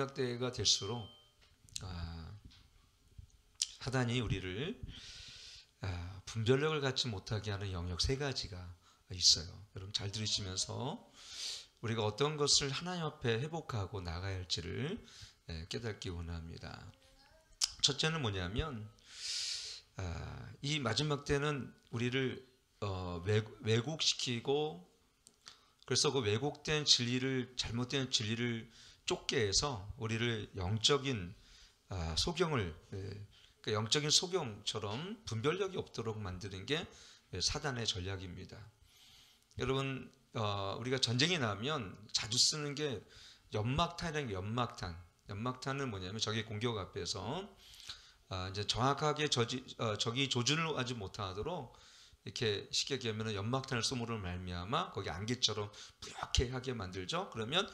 마지막 때가 될수록 사단이 우리를 분별력을 갖지 못하게 하는 영역 세 가지가 있어요. 여러분 잘 들으시면서 우리가 어떤 것을 하나님 앞에 회복하고 나가야 할지를 깨닫기 원합니다. 첫째는 뭐냐면 이 마지막 때는 우리를 왜곡시키고, 그래서 그 왜곡된 진리를, 잘못된 진리를 쫓게 해서 우리를 영적인 소경을, 그러니까 영적인 소경처럼 분별력이 없도록 만드는 게 사단의 전략입니다. 여러분 우리가 전쟁이 나면 자주 쓰는 게 연막탄이라는 게 연막탄은 뭐냐면 적의 공격 앞에서 이제 정확하게 적이 조준을 하지 못하도록 이렇게 쉽게 얘기하면 연막탄을 쏘므로 말미암아 거기 안개처럼 뿌옇게 하게 만들죠. 그러면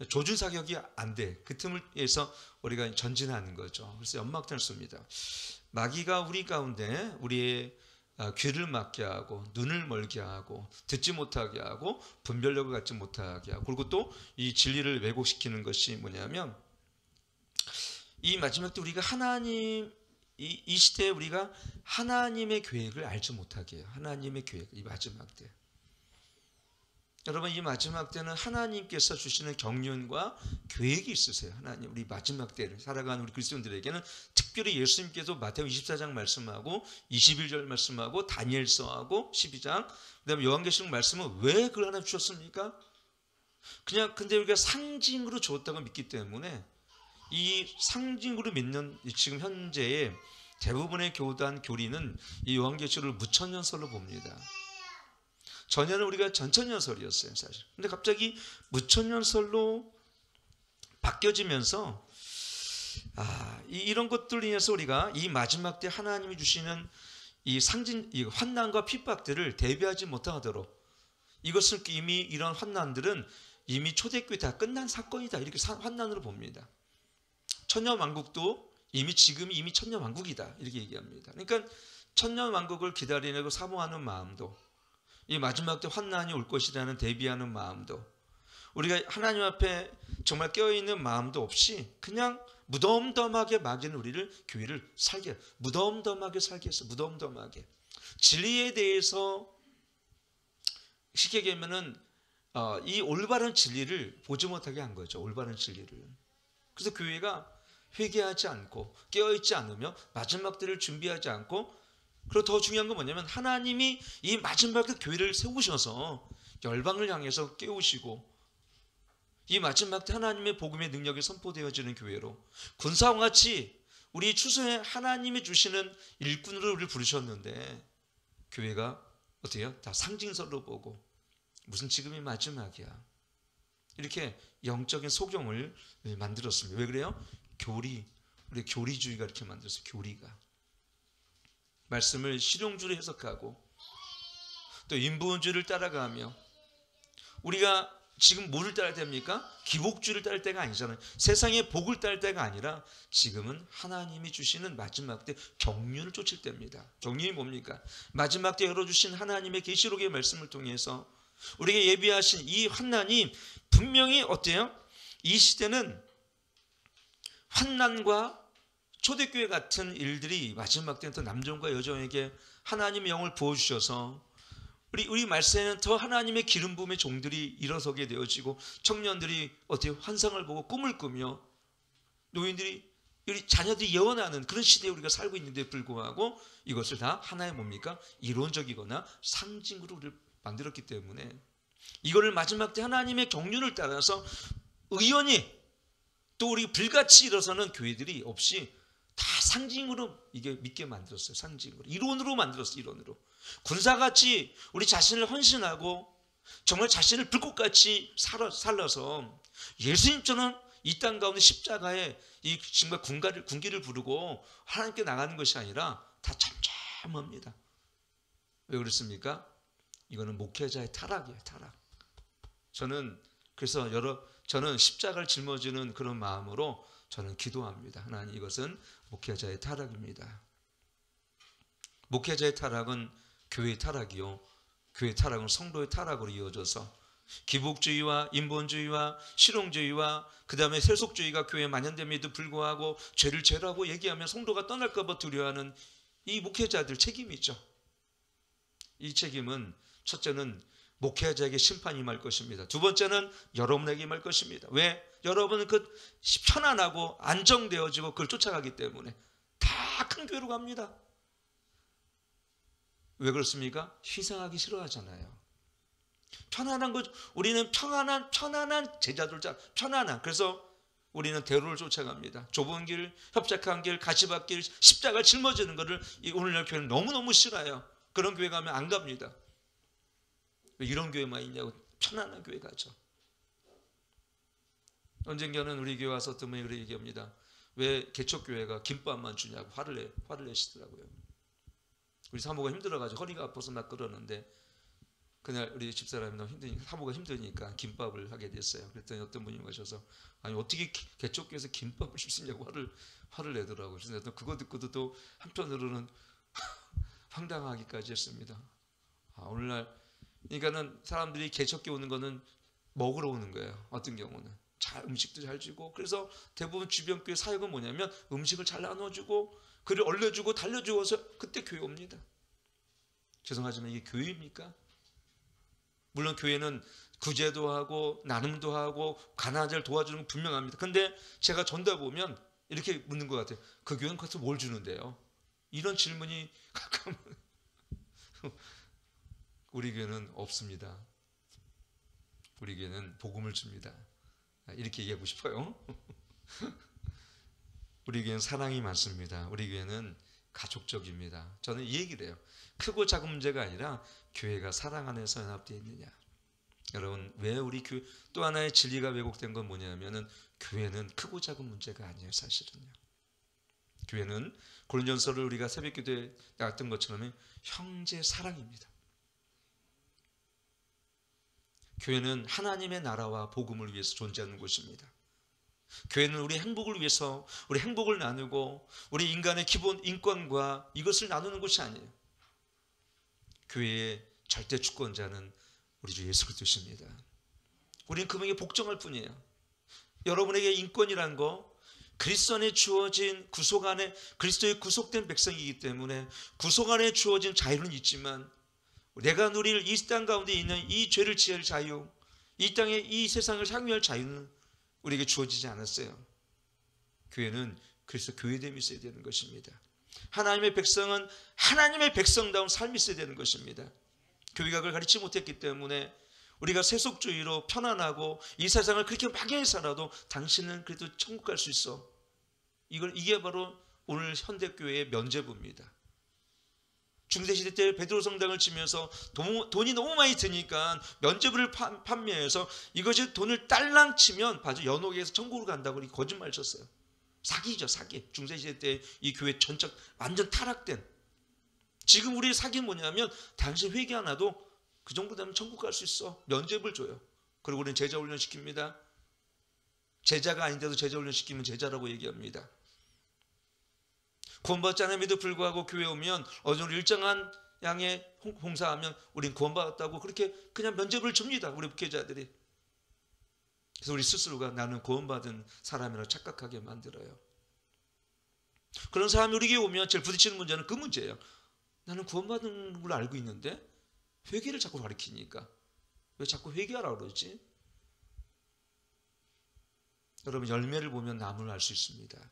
조준 사격이 안 돼. 그 틈을 위해서 우리가 전진하는 거죠. 그래서 연막탄을 쏩니다. 마귀가 우리 가운데 우리의 귀를 막게 하고 눈을 멀게 하고 듣지 못하게 하고 분별력을 갖지 못하게 하고, 그리고 또 이 진리를 왜곡시키는 것이 뭐냐면 이 마지막 때 우리가 이 시대에 우리가 하나님의 계획을 알지 못하게 해요. 하나님의 계획, 이 마지막 때. 여러분 이 마지막 때는 하나님께서 주시는 경륜과 계획이 있으세요. 하나님, 우리 마지막 때를 살아가는 우리 그리스도인들에게는 특별히 예수님께서 마태복음 24장 말씀하고 21절 말씀하고 다니엘서하고 12장, 그다음에 요한계시록 말씀은 왜 그걸 하나 주셨습니까? 그냥 근데 우리가 상징으로 주었다고 믿기 때문에 이 상징으로 믿는 지금 현재의 대부분의 교단 교리는 이 요한계시록을 무천년설로 봅니다. 전에는 우리가 전천년설이었어요, 사실. 근데 갑자기 무천년설로 바뀌어지면서 이런 것들로 인해서 우리가 이 마지막 때 하나님이 주시는 이 상징, 이 환난과 핍박들을 대비하지 못하도록, 이것을 이미 이런 환난들은 이미 초대교회 다 끝난 사건이다, 이렇게 환난으로 봅니다. 천년왕국도 지금이 이미 천년왕국이다, 이렇게 얘기합니다. 그러니까 천년왕국을 기다리고 사모하는 마음도, 이 마지막 때 환난이 올 것이라는 대비하는 마음도, 우리가 하나님 앞에 정말 깨어있는 마음도 없이 그냥 무덤덤하게 막이는 우리를, 교회를 무덤덤하게 살게 했어. 무덤덤하게 진리에 대해서 쉽게 얘기하면은 이 올바른 진리를 보지 못하게 한 거죠. 올바른 진리를. 그래서 교회가 회개하지 않고 깨어있지 않으며 마지막 때를 준비하지 않고, 그리고 더 중요한 건 뭐냐면 하나님이 이 마지막 때 교회를 세우셔서 열방을 향해서 깨우시고 이 마지막 때 하나님의 복음의 능력이 선포되어지는 교회로, 군사왕같이 우리 추수에 하나님이 주시는 일꾼으로 우리를 부르셨는데 교회가 어때요? 다 상징설로 보고 무슨 지금이 마지막이야, 이렇게 영적인 소경을 만들었습니다. 왜 그래요? 우리 교리주의가 이렇게 만들었어요. 교리가 말씀을 실용주의로 해석하고 또 인본주의를 따라가며, 우리가 지금 뭐를 따라야 됩니까? 기복주의를 따를 때가 아니잖아요. 세상의 복을 따를 때가 아니라 지금은 하나님이 주시는 마지막 때 경륜을 쫓을 때입니다. 경륜이 뭡니까? 마지막 때 열어주신 하나님의 계시록의 말씀을 통해서 우리에게 예비하신 이 환난이 분명히 어때요? 이 시대는 환난과 초대교회 같은 일들이 마지막 때는 또 남종과 여종에게 하나님의 영을 부어주셔서 우리 말세는 더 하나님의 기름 부음의 종들이 일어서게 되어지고, 청년들이 어떻게 환상을 보고 꿈을 꾸며, 노인들이 우리 자녀들이 예언하는 그런 시대에 우리가 살고 있는데 불구하고 이것을 다 하나의 뭡니까? 이론적이거나 상징으로 우리를 만들었기 때문에 이거를 마지막 때 하나님의 경륜을 따라서 의연히 또 우리 불같이 일어서는 교회들이 없이 다 상징으로 이게 믿게 만들었어요. 상징으로, 이론으로 만들었어요. 이론으로. 군사같이 우리 자신을 헌신하고 정말 자신을 불꽃같이 살아서 예수님처럼 이 땅 가운데 십자가에 이 정말 군기를 부르고 하나님께 나가는 것이 아니라 다 잠잠합니다. 왜 그렇습니까? 이거는 목회자의 타락이에요. 타락. 저는 십자가를 짊어지는 그런 마음으로 저는 기도합니다. 하나님, 이것은 목회자의 타락입니다. 목회자의 타락은 교회의 타락이요, 교회의 타락은 성도의 타락으로 이어져서 기복주의와 인본주의와 실용주의와 그 다음에 세속주의가 교회에 만연됨에도 불구하고 죄를 죄라고 얘기하면 성도가 떠날까 봐 두려워하는 이 목회자들 책임이죠. 이 책임은 첫째는 목회자에게 심판이 임할 것입니다. 두 번째는 여러분에게 임할 것입니다. 왜? 여러분은 그 편안하고 안정되어지고 그걸 쫓아가기 때문에 다 큰 교회로 갑니다. 왜 그렇습니까? 희생하기 싫어하잖아요. 편안한 거, 우리는 편안한 제자들, 편안한. 그래서 우리는 대로를 쫓아갑니다. 좁은 길, 협착한 길, 가시밭길, 십자가를 짊어지는 것을 오늘날 교회는 너무너무 싫어요. 그런 교회 가면 안 갑니다. 왜 이런 교회만 있냐고. 편안한 교회 가죠. 언젠가는 우리 교회 와서 어떤 분이 그렇게 얘기합니다. 왜 개척교회가 김밥만 주냐고 화를 내시더라고요. 우리 사모가 힘들어가지고 허리가 아파서 막 그러는데 그날 우리 집사람이 너무 힘드니까, 사모가 힘드니까 김밥을 하게 됐어요. 그랬더니 어떤 분이 오셔서 아니 어떻게 개척교회에서 김밥을 줄 수 있냐고 화를 내더라고요. 그래서 그거 듣고도 또 한편으로는 황당하기까지 했습니다. 오늘날 그러니까는 사람들이 개척교회 오는 거는 먹으러 오는 거예요. 어떤 경우는 음식도 잘 주고, 그래서 대부분 주변 교회 사역은 뭐냐면 음식을 잘 나눠주고 글을 얼려주고 달려주어서 그때 교회 옵니다. 죄송하지만 이게 교회입니까? 물론 교회는 구제도 하고 나눔도 하고 가난한 자를 도와주는 건 분명합니다. 근데 제가 전다 보면 이렇게 묻는 것 같아요. 그 교회는 가서 뭘 주는데요? 이런 질문이 가끔 우리 교회는 없습니다. 우리 교회는 복음을 줍니다. 이렇게 얘기하고 싶어요. 우리 교회는 사랑이 많습니다. 우리 교회는 가족적입니다. 저는 이 얘기를 해요. 크고 작은 문제가 아니라 교회가 사랑 안에서 연합되어 있느냐. 여러분, 왜 우리 교회 또 하나의 진리가 왜곡된 건 뭐냐면은 교회는 크고 작은 문제가 아니에요. 사실은요. 교회는 고린전서를 우리가 새벽기도에 나왔던 것처럼 형제 사랑입니다. 교회는 하나님의 나라와 복음을 위해서 존재하는 곳입니다. 교회는 우리 행복을 위해서 우리 행복을 나누고 우리 인간의 기본 인권과 이것을 나누는 곳이 아니에요. 교회의 절대 주권자는 우리 주 예수 그리스도십니다. 우리는 그분에게 복종할 뿐이에요. 여러분에게 인권이란 거 그리스도 안에 주어진 구속 안에 그리스도의 구속된 백성이기 때문에 구속 안에 주어진 자유는 있지만 내가 누릴 이 땅 가운데 있는 이 죄를 지을 자유, 이 땅의 이 세상을 향유할 자유는 우리에게 주어지지 않았어요. 교회는 그래서 교회됨이 있어야 되는 것입니다. 하나님의 백성은 하나님의 백성다운 삶이 있어야 되는 것입니다. 교회가 그걸 가르치지 못했기 때문에 우리가 세속주의로 편안하고 이 세상을 그렇게 막연히 살아도 당신은 그래도 천국 갈 수 있어. 이게 바로 오늘 현대교회의 면죄부입니다. 중세시대 때 베드로 성당을 치면서 돈이 너무 많이 드니까 면죄부를 판매해서 이것이 돈을 딸랑 치면 봐줘 연옥에서 천국으로 간다고 이렇게 거짓말 쳤어요. 사기죠, 사기. 중세시대 때 이 교회 전적 완전 타락된. 지금 우리의 사기는 뭐냐면 당신 회개 하나도 그 정도 되면 천국 갈 수 있어. 면죄부를 줘요. 그리고 우리는 제자 훈련 시킵니다. 제자가 아닌데도 제자 훈련 시키면 제자라고 얘기합니다. 구원받지 않음에도 불구하고 교회 오면 어느 정도 일정한 양의 봉사하면 우린 구원받았다고 그렇게 그냥 면죄부를 줍니다. 우리 목회자들이. 그래서 우리 스스로가 나는 구원받은 사람이라고 착각하게 만들어요. 그런 사람이 우리 교회 오면 제일 부딪히는 문제는 그 문제예요. 나는 구원받은 걸로 알고 있는데 회개를 자꾸 가르치니까 왜 자꾸 회개하라고 그러지? 여러분, 열매를 보면 나무를 알 수 있습니다.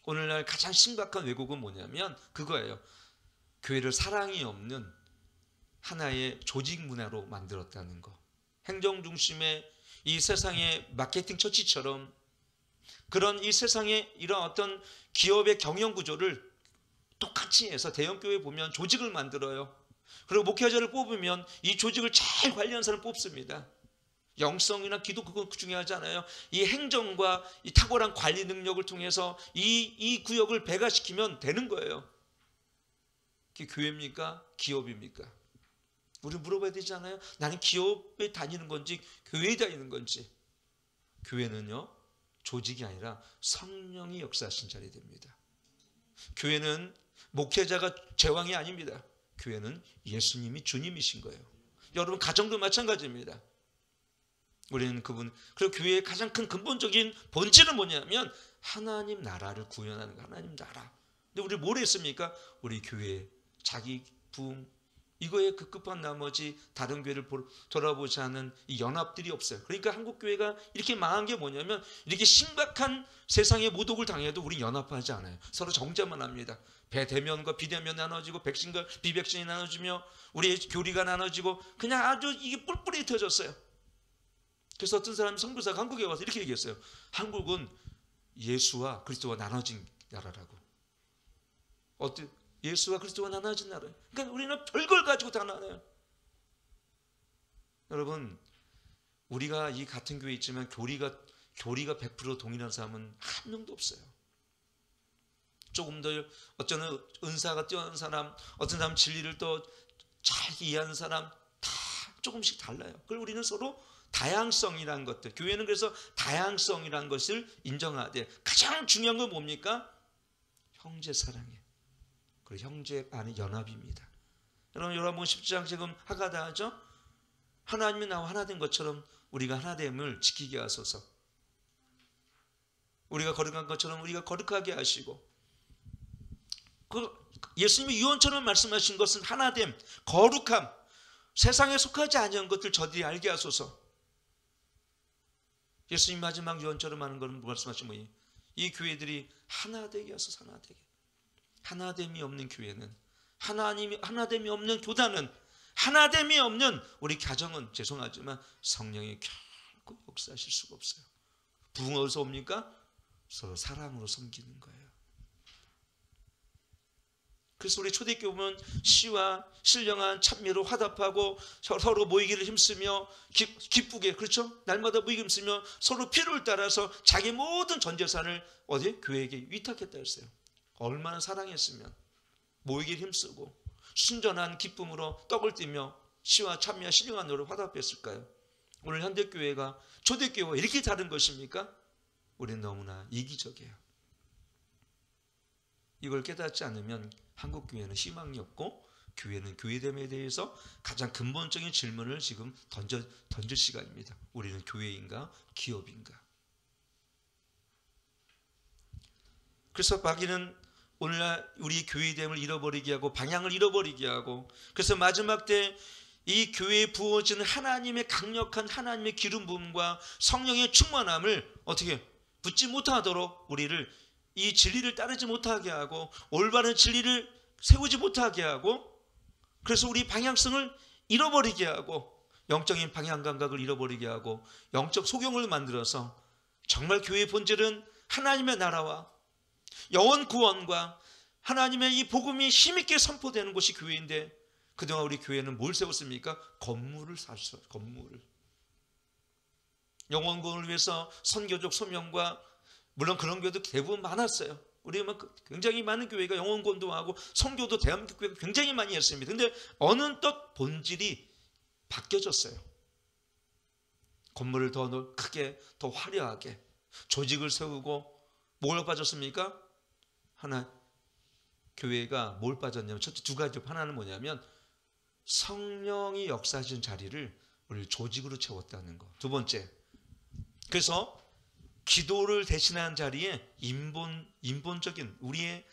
오늘날 가장 심각한 왜곡은 뭐냐면 그거예요. 교회를 사랑이 없는 하나의 조직 문화로 만들었다는 거. 행정 중심의 이 세상의 마케팅 처치처럼 그런 이 세상의 이런 어떤 기업의 경영 구조를 똑같이 해서 대형교회 보면 조직을 만들어요. 그리고 목회자를 뽑으면 이 조직을 잘 관리하는 사람을 뽑습니다. 영성이나 기도 그건 중요하지 않아요. 이 행정과 이 탁월한 관리 능력을 통해서 이 구역을 배가시키면 되는 거예요. 그게 교회입니까? 기업입니까? 우리 물어봐야 되지 않아요? 나는 기업에 다니는 건지 교회에 다니는 건지. 교회는요 조직이 아니라 성령이 역사하신 자리 됩니다. 교회는 목회자가 제왕이 아닙니다. 교회는 예수님이 주님이신 거예요. 여러분 가정도 마찬가지입니다. 우리는 그분, 그리고 교회의 가장 큰 근본적인 본질은 뭐냐면 하나님 나라를 구현하는 거, 하나님 나라. 근데 우리 뭘 했습니까? 우리 교회 자기 부흥 이거에 급급한 나머지 다른 교회를 돌아보지 않은 이 연합들이 없어요. 그러니까 한국 교회가 이렇게 망한 게 뭐냐면 이렇게 심각한 세상의 모독을 당해도 우리 연합하지 않아요. 서로 정죄만 합니다. 대면과 비대면 나눠지고 백신과 비백신이 나눠지며 우리의 교리가 나눠지고 그냥 아주 이게 뿔뿔이 흩어졌어요. 그래서 어떤 사람이 선교사가 한국에 와서 이렇게 얘기했어요. 한국은 예수와 그리스도가 나눠진 나라라고. 예수와 그리스도가 나눠진 나라예요. 그러니까 우리는 별걸 가지고 다 나눠요. 여러분, 우리가 이 같은 교회에 있지만 교리가 100% 동일한 사람은 한 명도 없어요. 조금 더 어쩌면 은사가 뛰어난 사람, 어떤 사람 진리를 또 잘 이해하는 사람 다 조금씩 달라요. 그걸 우리는 서로 다양성이라는 것들, 교회는 그래서 다양성이라는 것을 인정하되 가장 중요한 건 뭡니까? 형제 사랑이에요. 그리고 형제 간의 연합입니다. 여러분, 요한복음 10장 지금 하가다 하죠? 하나님이 나와 하나 된 것처럼 우리가 하나됨을 지키게 하소서. 우리가 거룩한 것처럼 우리가 거룩하게 하시고, 예수님이 유언처럼 말씀하신 것은 하나됨, 거룩함, 세상에 속하지 아니한 것들 저들이 알게 하소서. 예수님 마지막 유언처럼 하는 것은 말씀하신 뭐예요? 이 교회들이 하나 되게 하소서. 하나 되게. 하나됨이 없는 교회는, 하나됨이 없는 교단은, 하나됨이 없는 우리 가정은 죄송하지만 성령이 결코 역사하실 수가 없어요. 부흥 어디서 옵니까? 서로 사랑으로 섬기는 거예요. 그래서 우리 초대교회 보면 시와 신령한 찬미로 화답하고 서로 모이기를 힘쓰며 기쁘게, 그렇죠? 날마다 모이기 힘쓰며 서로 필요를 따라서 자기 모든 전 재산을 어디? 교회에게 위탁했다 했어요. 얼마나 사랑했으면 모이기를 힘쓰고 순전한 기쁨으로 떡을 띠며 시와 찬미와 신령한 노래로 화답했을까요? 오늘 현대교회가 초대교회와 이렇게 다른 것입니까? 우리는 너무나 이기적이에요. 이걸 깨닫지 않으면 한국교회는 희망이 없고, 교회는 교회됨에 대해서 가장 근본적인 질문을 지금 던질 시간입니다. 우리는 교회인가 기업인가? 그래서 마귀는 오늘날 우리 교회됨을 잃어버리게 하고 방향을 잃어버리게 하고, 그래서 마지막 때 이 교회에 부어지는 하나님의 강력한 하나님의 기름 부음과 성령의 충만함을 어떻게 붙지 못하도록 우리를 이 진리를 따르지 못하게 하고 올바른 진리를 세우지 못하게 하고, 그래서 우리 방향성을 잃어버리게 하고 영적인 방향 감각을 잃어버리게 하고 영적 소경을 만들어서 정말 교회의 본질은 하나님의 나라와 영원 구원과 하나님의 이 복음이 힘있게 선포되는 곳이 교회인데, 그동안 우리 교회는 뭘 세웠습니까? 건물을 샀어요. 건물을. 영원 구원을 위해서 선교적 소명과, 물론 그런 교회도 대부분 많았어요. 우리 굉장히 많은 교회가 영원 구원도 하고 선교도 대한민국 교회가 굉장히 많이 했습니다. 그런데 어느덧 본질이 바뀌어졌어요. 건물을 더 크게, 더 화려하게, 조직을 세우고, 뭘 빠졌습니까? 하나, 교회가 뭘 빠졌냐면 첫째 두 가지. 하나는 뭐냐면 성령이 역사하신 자리를 우리 조직으로 채웠다는 거. 두 번째, 그래서 기도를 대신하는 자리에 인본적인 우리의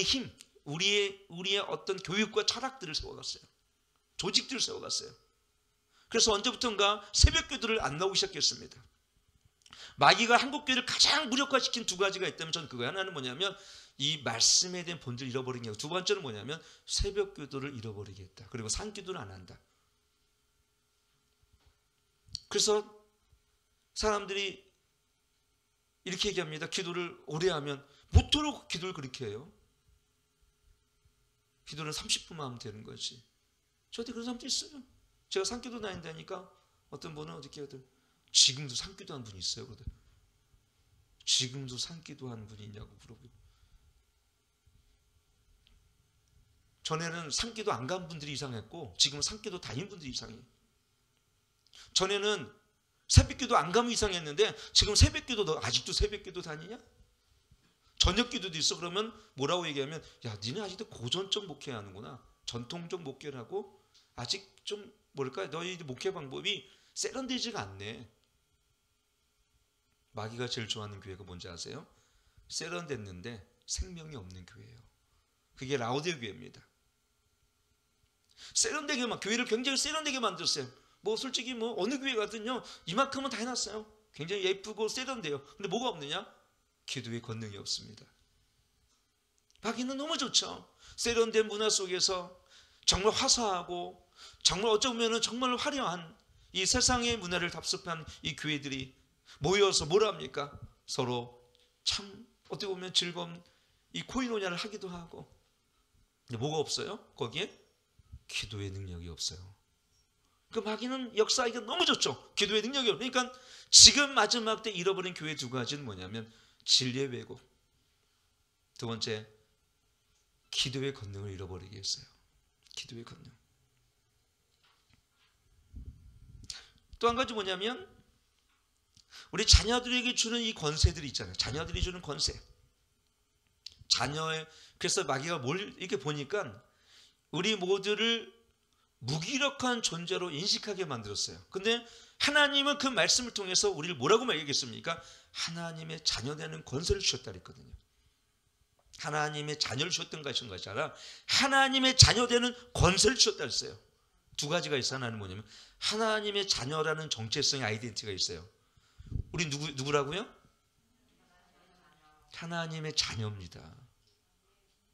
힘, 우리의 어떤 교육과 철학들을 세워갔어요. 조직들을 세워갔어요. 그래서 언제부턴가 새벽기도를 안 나오기 시작했습니다. 마귀가 한국교회를 가장 무력화시킨 두 가지가 있다면 저는 그거예요. 하나는 뭐냐면 이 말씀에 대한 본질을 잃어버린 게, 두 번째는 뭐냐면 새벽기도를 잃어버리게 했다. 그리고 산기도를 안 한다. 그래서 사람들이 이렇게 얘기합니다. 기도를 오래 하면, 모토록 기도를 그렇게 해요. 기도는 30분만 하면 되는 거지. 저한테 그런 사람도 있어요. 제가 산기도 다닌다니까 어떤 분은 어떻게 하든 지금도 산기도 하는 분이 있어요. 그러더니 지금도 산기도 하는 분이 있냐고 물어보고, 전에는 산기도 안 간 분들이 이상했고 지금은 산기도 다닌 분들이 이상해요. 전에는 새벽기도 안 가면 이상했는데 지금 새벽기도 너 아직도 새벽기도 다니냐? 저녁기도도 있어. 그러면 뭐라고 얘기하면, 야, 니네 아직도 고전적 목회하는구나. 전통적 목회라고 아직 좀 뭐랄까, 너희 목회 방법이 세련되지가 않네. 마귀가 제일 좋아하는 교회가 뭔지 아세요? 세련됐는데 생명이 없는 교회예요. 그게 라오디게 교회입니다. 세련되게 교회를 굉장히 세련되게 만들었어요. 뭐 솔직히 뭐 어느 교회 가든요 이만큼은 다 해놨어요. 굉장히 예쁘고 세련돼요. 근데 뭐가 없느냐? 기도의 권능이 없습니다. 마귀는 너무 좋죠. 세련된 문화 속에서 정말 화사하고 정말 어쩌면 정말 화려한 이 세상의 문화를 답습한 이 교회들이 모여서 뭘 합니까? 서로 참 어떻게 보면 즐거운 이 코이노냐를 하기도 하고. 근데 뭐가 없어요? 거기에 기도의 능력이 없어요. 그 마귀는 역사하기가 너무 좋죠. 기도의 능력이 없어요. 그러니까 지금 마지막 때 잃어버린 교회 두 가지는 뭐냐면 진리의 왜곡, 두 번째 기도의 권능을 잃어버리게 했어요. 기도의 권능. 또 한 가지 뭐냐면 우리 자녀들에게 주는 이 권세들이 있잖아요. 자녀들이 주는 권세. 자녀의 그래서 마귀가 뭘 이렇게 보니까 우리 모두를 무기력한 존재로 인식하게 만들었어요. 근데 하나님은 그 말씀을 통해서 우리를 뭐라고 말하겠습니까? 하나님의 자녀 되는 권세를 주셨다 그랬거든요. 하나님의 자녀를 주셨던 것이 아니라 하나님의 자녀 되는 권세를 주셨다 그랬어요. 두 가지가 있어요. 하나는 뭐냐면 하나님의 자녀라는 정체성의 아이덴티티가 있어요. 우리 누구라고요? 하나님의 자녀입니다.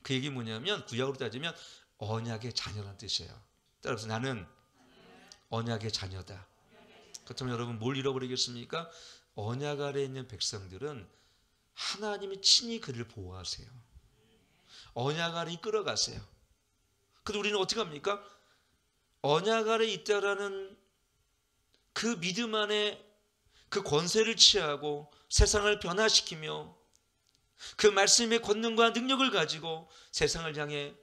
그 얘기 뭐냐면 구약으로 따지면 언약의 자녀라는 뜻이에요. 따라서 나는 언약의 자녀다. 그렇다면 여러분 뭘 잃어버리겠습니까? 언약 아래에 있는 백성들은 하나님이 친히 그를 보호하세요. 언약 아래 이끌어가세요. 근데 우리는 어떻게 합니까? 언약 아래 있다라는 그 믿음 안에 그 권세를 취하고 세상을 변화시키며 그 말씀의 권능과 능력을 가지고 세상을 향해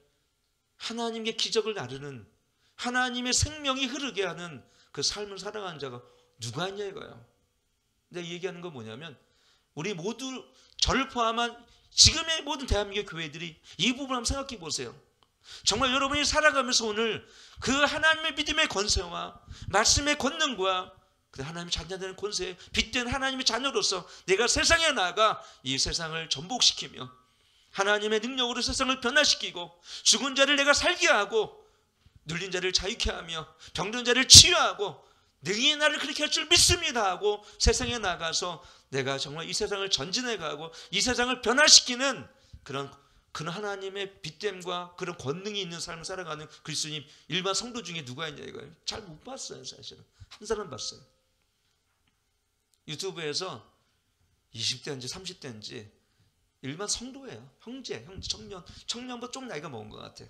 하나님의 기적을 나르는 하나님의 생명이 흐르게 하는 그 삶을 살아가는 자가 누가 있냐 이거예요. 내가 얘기하는 건 뭐냐면 우리 모두 저를 포함한 지금의 모든 대한민국 교회들이 이 부분을 한번 생각해 보세요. 정말 여러분이 살아가면서 오늘 그 하나님의 믿음의 권세와 말씀의 권능과 그 하나님의 자녀되는 권세에 빗댄 하나님의 자녀로서 내가 세상에 나가 이 세상을 전복시키며 하나님의 능력으로 세상을 변화시키고 죽은 자를 내가 살게 하고 눌린 자를 자유케 하며 병든 자를 치유하고 능히 나를 그렇게 할 줄 믿습니다 하고 세상에 나가서 내가 정말 이 세상을 전진해가고 이 세상을 변화시키는 그런 하나님의 빗됨과 그런 권능이 있는 삶을 살아가는 그리스도님 일반 성도 중에 누가 있냐 이거예요. 잘 못 봤어요. 사실은 한 사람 봤어요. 유튜브에서 20대인지 30대인지 일반 성도예요. 형제, 청년보다 좀 나이가 먹은 것 같아.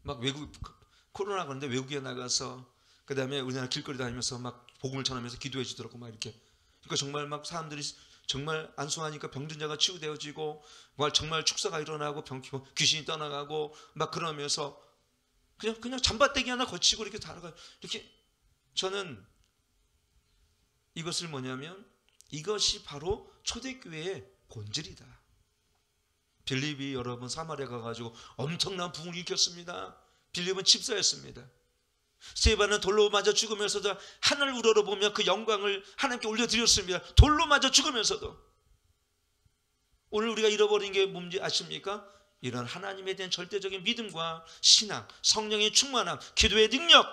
막 외국 코로나 그런데 외국에 나가서 그 다음에 우리나라 길거리 다니면서 막 복음을 전하면서 기도해 주더라고 막 이렇게. 그러니까 정말 막 사람들이 정말 안수하니까 병든 자가 치유되어지고 정말 축사가 일어나고 귀신이 떠나가고 막 그러면서 그냥 잠바떼기 하나 거치고 이렇게 달아가요. 이렇게 저는 이것을 뭐냐면 이것이 바로 초대교회의 본질이다. 빌립이 여러분 사마리아 가가지고 엄청난 부흥을 일으켰습니다. 빌립은 집사였습니다. 스데반은 돌로 맞아 죽으면서도 하늘 우러러보며 그 영광을 하나님께 올려드렸습니다. 돌로 맞아 죽으면서도. 오늘 우리가 잃어버린 게 뭔지 아십니까? 이런 하나님에 대한 절대적인 믿음과 신앙, 성령의 충만함, 기도의 능력,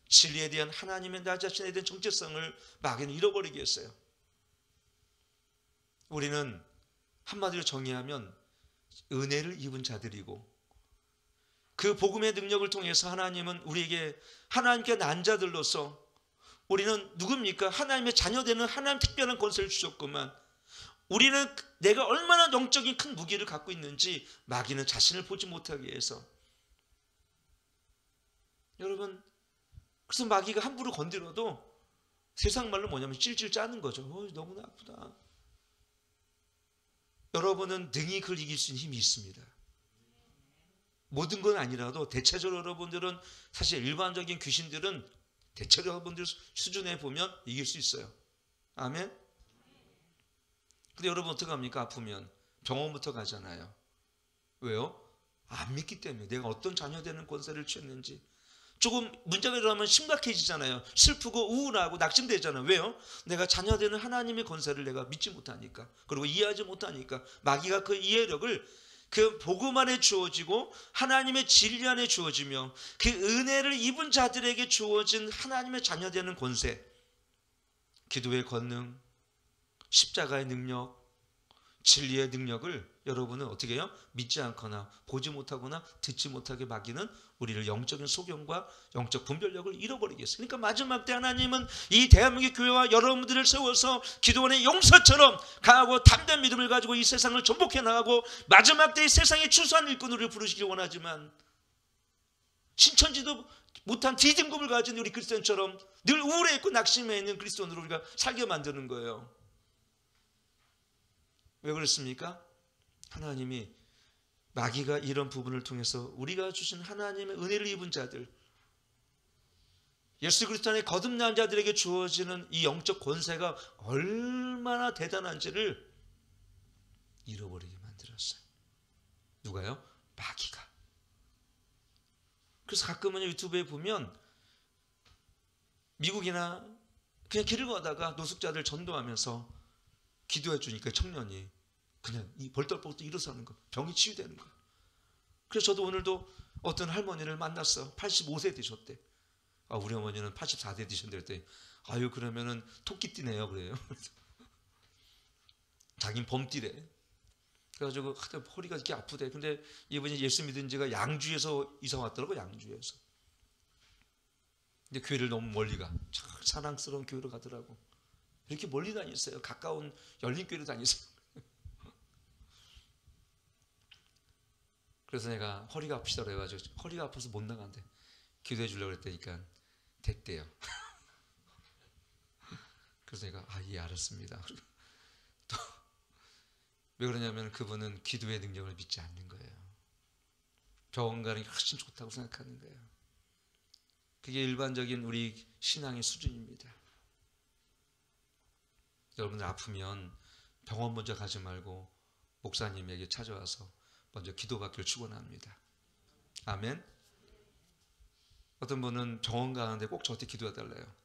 진리에 대한 하나님의 나 자신에 대한 정체성을 마귀는 잃어버리게 했어요. 우리는 한마디로 정의하면 은혜를 입은 자들이고 그 복음의 능력을 통해서 하나님은 우리에게 하나님께 난 자들로서 우리는 누굽니까? 하나님의 자녀되는 하나님 특별한 권세를 주셨구만. 우리는 내가 얼마나 영적인 큰 무기를 갖고 있는지 마귀는 자신을 보지 못하게 해서 여러분 그래서 마귀가 함부로 건드려도 세상 말로 뭐냐면 찔찔 짜는 거죠. 너무나 아프다. 여러분은 능히 그걸 이길 수 있는 힘이 있습니다. 모든 건 아니라도 대체적으로 여러분들은 사실 일반적인 귀신들은 대체적으로 여러분들 수준에 보면 이길 수 있어요. 아멘. 근데 여러분 어떡합니까? 아프면 병원부터 가잖아요. 왜요? 안 믿기 때문에 내가 어떤 자녀 되는 권세를 취했는지 조금 문제가 일어나면 심각해지잖아요. 슬프고 우울하고 낙심되잖아요. 왜요? 내가 자녀되는 하나님의 권세를 내가 믿지 못하니까, 그리고 이해하지 못하니까. 마귀가 그 이해력을 그 복음 안에 주어지고 하나님의 진리 안에 주어지며 그 은혜를 입은 자들에게 주어진 하나님의 자녀되는 권세, 기도의 권능, 십자가의 능력, 진리의 능력을 여러분은 어떻게 해요? 믿지 않거나 보지 못하거나 듣지 못하게 마귀는 우리를 영적인 소경과 영적 분별력을 잃어버리겠어요. 그러니까 마지막 때 하나님은 이 대한민국 교회와 여러분들을 세워서 기도원의 용사처럼 강하고 담대한 믿음을 가지고 이 세상을 전복해 나가고 마지막 때 이 세상의 추수한 일꾼으로 부르시기 원하지만, 신천지도 못한 디딤금을 가진 우리 그리스도인처럼 늘 우울해 있고 낙심해 있는 그리스도인으로 우리가 살게 만드는 거예요. 왜 그렇습니까? 하나님이, 마귀가 이런 부분을 통해서 우리가 주신 하나님의 은혜를 입은 자들, 예수 그리스도 안에 거듭난 자들에게 주어지는 이 영적 권세가 얼마나 대단한지를 잃어버리게 만들었어요. 누가요? 마귀가. 그래서 가끔은 유튜브에 보면 미국이나 그냥 길을 가다가 노숙자들 전도하면서 기도해 주니까 청년이 그냥 이 벌떡벌떡 일어서는 거, 병이 치유되는 거. 그래서 저도 오늘도 어떤 할머니를 만났어. 85세 되셨대. 아, 우리 어머니는 84세 되셨는데 그랬더니, 아유 그러면은 토끼띠네요 그래요. 자긴 범띠래. 그래가지고 허리가 이렇게 아프대. 근데 이분이 예수 믿은 지가 양주에서 이사 왔더라고. 양주에서. 근데 교회를 너무 멀리 가. 참 사랑스러운 교회로 가더라고. 이렇게 멀리 다녔어요. 가까운 열린교회로 다녔어요. 그래서 내가 허리가 아프시다고 해가지고 허리가 아파서 못 나간대. 기도해 주려고 그랬다니까 됐대요. 그래서 내가 예 알았습니다. 또 왜 그러냐면 그분은 기도의 능력을 믿지 않는 거예요. 병원 가는 게 훨씬 좋다고 생각하는 거예요. 그게 일반적인 우리 신앙의 수준입니다. 여러분들 아프면 병원 먼저 가지 말고 목사님에게 찾아와서 먼저 기도받기를 축원합니다. 아멘. 어떤 분은 병원 가는데 꼭 저한테 기도해달래요.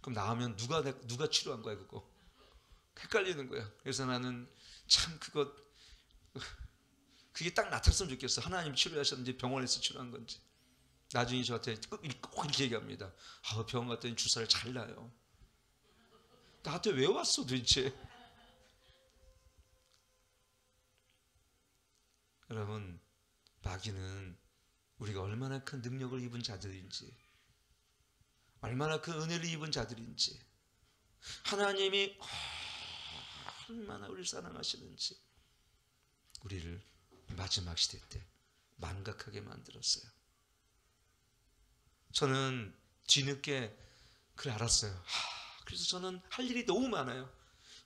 그럼 나오면 누가 치료한 거야 그거? 헷갈리는 거야. 그래서 나는 참 그게 딱 나타났으면 좋겠어. 하나님 치료하셨는지 병원에서 치료한 건지. 나중에 저한테 꼭 이렇게 얘기합니다. 병원 갔더니 주사를 잘 놔요. 나한테 왜 왔어 도대체? 여러분, 마귀는 우리가 얼마나 큰 능력을 입은 자들인지, 얼마나 큰 은혜를 입은 자들인지, 하나님이 얼마나 우리를 사랑하시는지 우리를 마지막 시대 때 망각하게 만들었어요. 저는 뒤늦게 그걸 알았어요. 그래서 저는 할 일이 너무 많아요.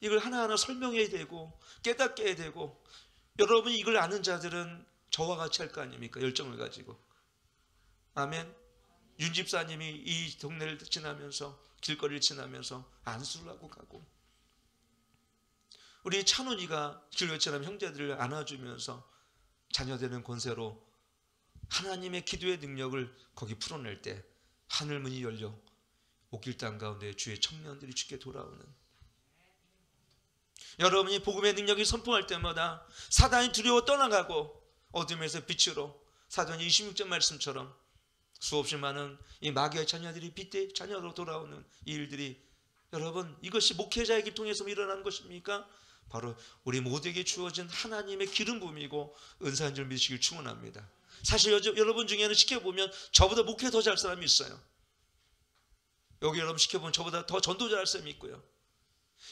이걸 하나하나 설명해야 되고 깨닫게 해야 되고. 여러분이 이걸 아는 자들은 저와 같이 할 거 아닙니까? 열정을 가지고. 아멘. 윤 집사님이 이 동네를 지나면서, 길거리를 지나면서 안수를 하고 가고, 우리 찬훈이가 길거리 지나면 형제들을 안아주면서 자녀되는 권세로 하나님의 기도의 능력을 거기 풀어낼 때 하늘문이 열려 옥길 땅 가운데 주의 청년들이 주께 돌아오는, 여러분이 복음의 능력이 선포할 때마다 사단이 두려워 떠나가고 어둠에서 빛으로 사도행전 26절 말씀처럼 수없이 많은 이 마귀의 자녀들이 빛의 자녀로 돌아오는 이 일들이, 여러분 이것이 목회자의 길 통해서 일어나는 것입니까? 바로 우리 모두에게 주어진 하나님의 기름 부음이고 은사인 줄 믿으시길 축원합니다. 사실 여러분 중에는 시켜보면 저보다 목회 더 잘 사람이 있어요. 여기 여러분 시켜보면 저보다 더 전도 잘할 사람이 있고요.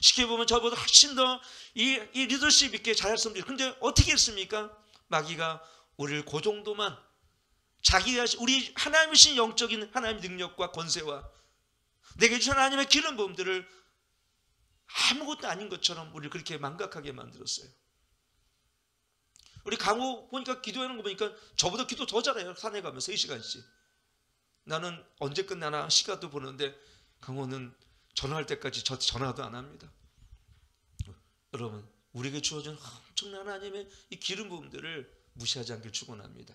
시켜보면 저보다 훨씬 더 이 리더십 있게 잘할 사람도 있어요. 근데 어떻게 했습니까? 마귀가 우리를 그 정도만, 자기가 우리 하나님이신 영적인 하나님의 능력과 권세와 내게 주신 하나님의 기름 부음들을 아무것도 아닌 것처럼 우리를 그렇게 망각하게 만들었어요. 우리 강호 보니까 기도하는 거 보니까 저보다 기도 더 잘해요. 산에 가면 3시간씩. 나는 언제 끝나나 시간도 보는데 강호는 전화할 때까지 저 전화도 안 합니다. 여러분, 우리에게 주어진 엄청난 하나님의 이 기름 부음들을 무시하지 않길 축원합니다.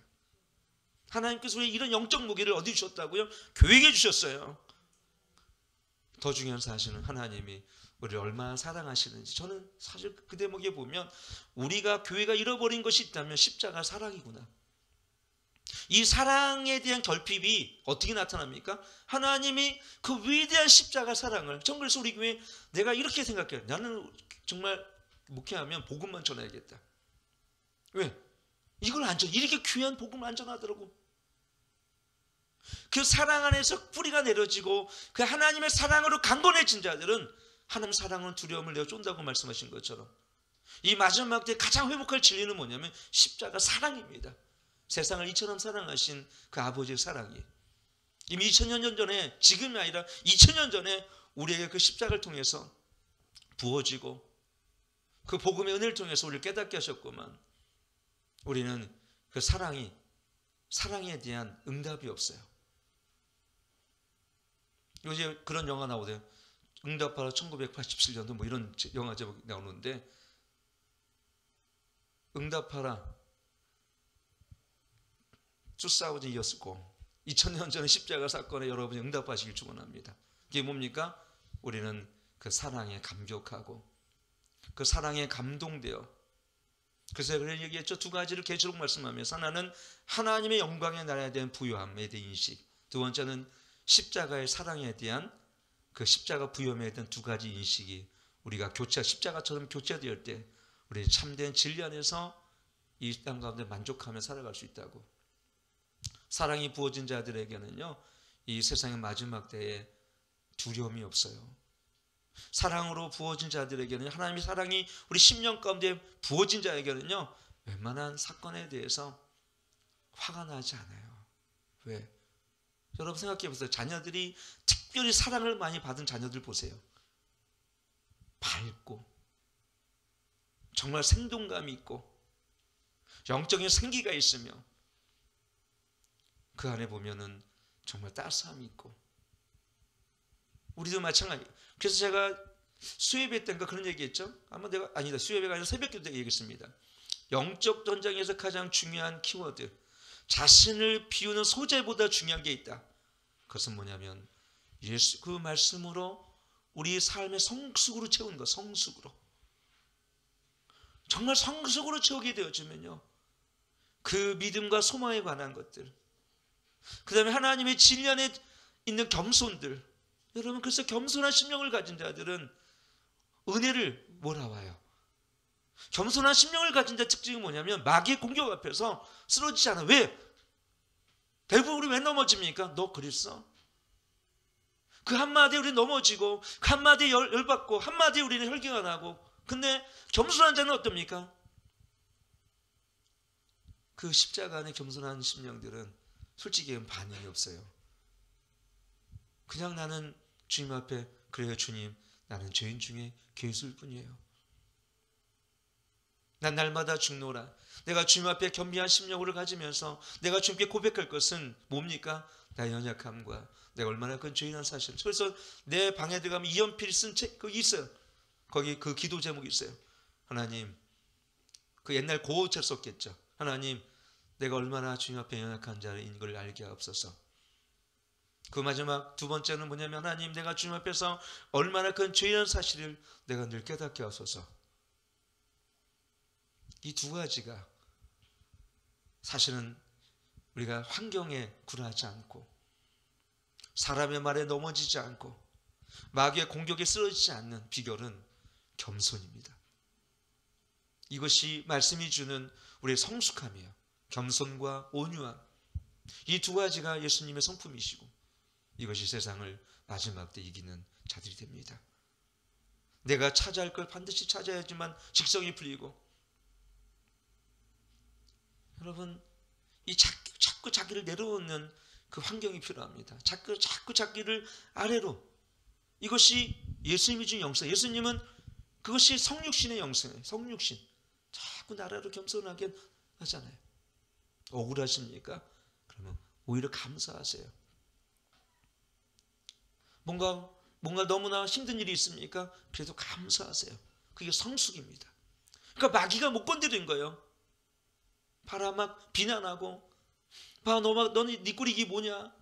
하나님께서 우리 이런 영적 무기를 어디 주셨다고요? 교회에 주셨어요. 더 중요한 사실은 하나님이 우리를 얼마나 사랑하시는지, 저는 사실 그 대목에 보면 우리가 교회가 잃어버린 것이 있다면 십자가 사랑이구나. 이 사랑에 대한 결핍이 어떻게 나타납니까? 하나님이 그 위대한 십자가 사랑을, 전 그래서 우리 교회 내가 이렇게 생각해요. 나는 정말 목회하면 복음만 전해야겠다. 왜? 이걸 안 전, 이렇게 귀한 복음을 안 전하더라고. 그 사랑 안에서 뿌리가 내려지고 그 하나님의 사랑으로 강건해진 자들은 하나님 사랑은 두려움을 내어 쫀다고 말씀하신 것처럼 이 마지막 때 가장 회복할 진리는 뭐냐면 십자가 사랑입니다. 세상을 이처럼 사랑하신 그 아버지의 사랑이 이미 2000년 전에, 지금이 아니라 2000년 전에 우리에게 그 십자가를 통해서 부어지고 그 복음의 은혜를 통해서 우리를 깨닫게 하셨구만. 우리는 그 사랑에 대한 응답이 없어요. 요새 그런 영화 나오대요. 응답하라 1987년도 뭐 이런 영화 제목 나오는데, 응답하라 2000이었고 2000년 전에 십자가 사건에 여러분이 응답하시길 축원합니다. 이게 뭡니까? 우리는 그 사랑에 감격하고 그 사랑에 감동되어, 그래서 그런 얘기했죠. 두 가지를 계시록 말씀하면서, 하나는 하나님의 영광의 나라에 대한 부요함에 대한 인식, 두 번째는 십자가의 사랑에 대한 그 십자가 부요함에 대한 두 가지 인식이 우리가 십자가처럼 교체될 때 우리 참된 진리 안에서 이 땅 가운데 만족하며 살아갈 수 있다고. 사랑이 부어진 자들에게는요, 이 세상의 마지막 때에 두려움이 없어요. 사랑으로 부어진 자들에게는, 하나님의 사랑이 우리 심령 가운데 부어진 자에게는요, 웬만한 사건에 대해서 화가 나지 않아요. 왜? 여러분 생각해 보세요. 자녀들이 특별히 사랑을 많이 받은 자녀들 보세요. 밝고 정말 생동감이 있고 영적인 생기가 있으며 그 안에 보면은 정말 따스함이 있고, 우리도 마찬가지. 그래서 제가 수요예배 때인가 그런 얘기했죠. 수요예배가 아니라 새벽기도 때 얘기했습니다. 영적 전쟁에서 가장 중요한 키워드, 자신을 비우는 소재보다 중요한 게 있다. 그것은 뭐냐면 예수 그 말씀으로 우리 삶의 성숙으로 채우는 것. 성숙으로, 정말 성숙으로 채우게 되어지면요, 그 믿음과 소망에 관한 것들, 그 다음에 하나님의 진리 안에 있는 겸손들. 여러분, 그래서 겸손한 심령을 가진 자들은 은혜를 몰아와요. 겸손한 심령을 가진 자 특징이 뭐냐면 마귀의 공격 앞에서 쓰러지지 않아. 왜? 대부분 우리 왜 넘어집니까? 너 그랬어? 그 한마디에 우리 넘어지고, 그 한마디에 열받고, 한마디에 우리는 혈기가 나고. 근데 겸손한 자는 어떻습니까? 그 십자가 안에 겸손한 심령들은 솔직히 반응이 없어요. 그냥 나는 주님 앞에, 그래요 주님, 나는 죄인 중에 괴수일 뿐이에요. 난 날마다 죽노라. 내가 주님 앞에 겸비한 심령을 가지면서 내가 주님께 고백할 것은 뭡니까? 나의 연약함과 내가 얼마나 큰 죄인한 사실. 그래서 내 방에 들어가면 이연필 쓴 책 거기 있어요. 거기 그 기도 제목이 있어요. 하나님, 그 옛날 고어책 썼겠죠. 하나님, 내가 얼마나 주님 앞에 연약한 자인 걸 알게 하옵소서. 그 마지막 두 번째는 뭐냐면, 하나님, 내가 주님 앞에서 얼마나 큰 죄인한 사실을 내가 늘 깨닫게 하소서. 이 두 가지가 사실은 우리가 환경에 굴하지 않고 사람의 말에 넘어지지 않고 마귀의 공격에 쓰러지지 않는 비결은 겸손입니다. 이것이 말씀이 주는 우리의 성숙함이에요. 겸손과 온유함, 이 두 가지가 예수님의 성품이시고 이것이 세상을 마지막 때 이기는 자들이 됩니다. 내가 찾아야 할 걸 반드시 찾아야지만 직성이 풀리고, 여러분, 이 자꾸 자기를 내려놓는 그 환경이 필요합니다. 자꾸 자기를 아래로. 이것이 예수님이 준 영성. 예수님은 그것이 성육신의 영성이에요. 성육신. 자꾸 나라로 겸손하게 하잖아요. 억울하십니까? 그러면 오히려 감사하세요. 뭔가 너무나 힘든 일이 있습니까? 그래도 감사하세요. 그게 성숙입니다. 그러니까 마귀가 못 건드린 거예요. 바라막 비난하고 봐, 너는 네 꼴이 이게 뭐냐?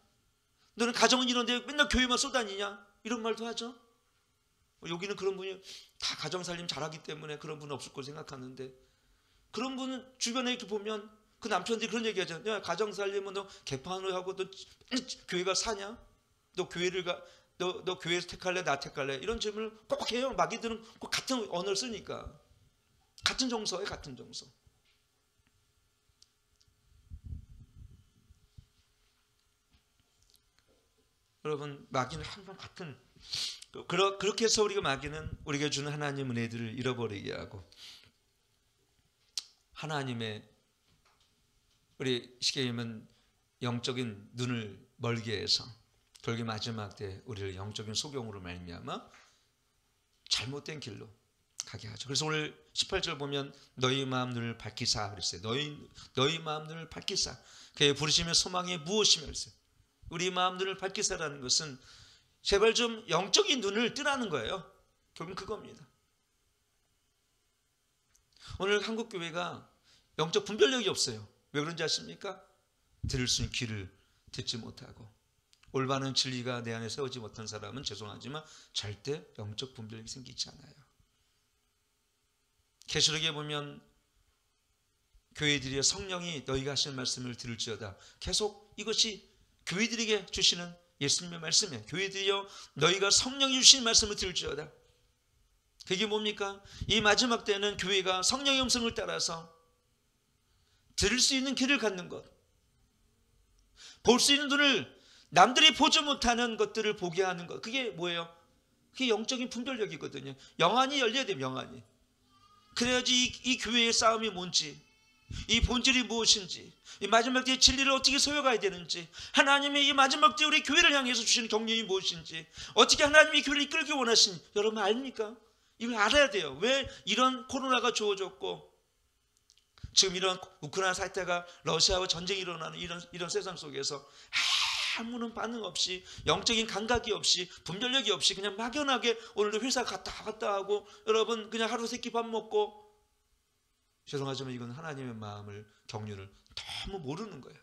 너는 가정은 이런데 맨날 교회만 쏘다니냐? 이런 말도 하죠. 여기는 그런 분이 다 가정 살림 잘하기 때문에 그런 분은 없을 거 생각하는데, 그런 분은 주변에 이렇게 보면 그 남편들이 그런 얘기 하잖아요. 야, 가정 살림은 너 개판으로 하고 너 교회가 사냐? 너 교회에서 택할래? 나 택할래? 이런 질문을 꼭 해요. 마귀들은 꼭 같은 언어를 쓰니까. 같은 정서에 같은 정서. 여러분, 마귀는 항상 같은, 그렇게 해서 마귀는 우리가 주는 하나님 은혜들을 잃어버리게 하고, 하나님의, 우리 쉽게 얘기하면 영적인 눈을 멀게 해서 결국 마지막 때 우리를 영적인 소경으로 말미암아 잘못된 길로 가게 하죠. 그래서 오늘 18절 보면 너희 마음 눈을 밝히사 그랬어요. 너희 마음 눈을 밝히사. 그의 부르심의 소망이 무엇이며 그랬어요. 우리 마음 눈을 밝히사라는 것은 제발 좀 영적인 눈을 뜨라는 거예요. 결국 그겁니다. 오늘 한국 교회가 영적 분별력이 없어요. 왜 그런지 아십니까? 들을 수 있는 귀를 듣지 못하고, 올바른 진리가 내 안에 세우지 못한 사람은 죄송하지만 절대 영적 분별력이 생기지 않아요. 계시록에 보면 교회들이 성령이 너희가 하시는 말씀을 들을지어다, 계속 이것이 교회들에게 주시는 예수님의 말씀이에요. 교회들이여 너희가 성령이 주신 말씀을 들을지어다. 그게 뭡니까? 이 마지막 때는 교회가 성령의 음성을 따라서 들을 수 있는 귀를 갖는 것, 볼 수 있는 눈을, 남들이 보지 못하는 것들을 보게 하는 것, 그게 뭐예요? 그게 영적인 분별력이거든요. 영안이 열려야 돼요. 영안이. 그래야지 이 교회의 싸움이 뭔지, 이 본질이 무엇인지, 이 마지막 때의 진리를 어떻게 세워가야 되는지, 하나님이 이 마지막 때 우리 교회를 향해서 주시는 격려이 무엇인지, 어떻게 하나님이 교회를 이끌기 원하시니, 여러분 압니까? 이걸 알아야 돼요. 왜 이런 코로나가 주어졌고, 지금 이런 우크라이나 사태가, 러시아와 전쟁이 일어나는 이런 세상 속에서 아무런 반응 없이, 영적인 감각이 없이, 분별력이 없이 그냥 막연하게 오늘도 회사 갔다 하고, 여러분 그냥 하루 세끼 밥 먹고, 죄송하지만 이건 하나님의 마음을, 격려를 너무 모르는 거예요.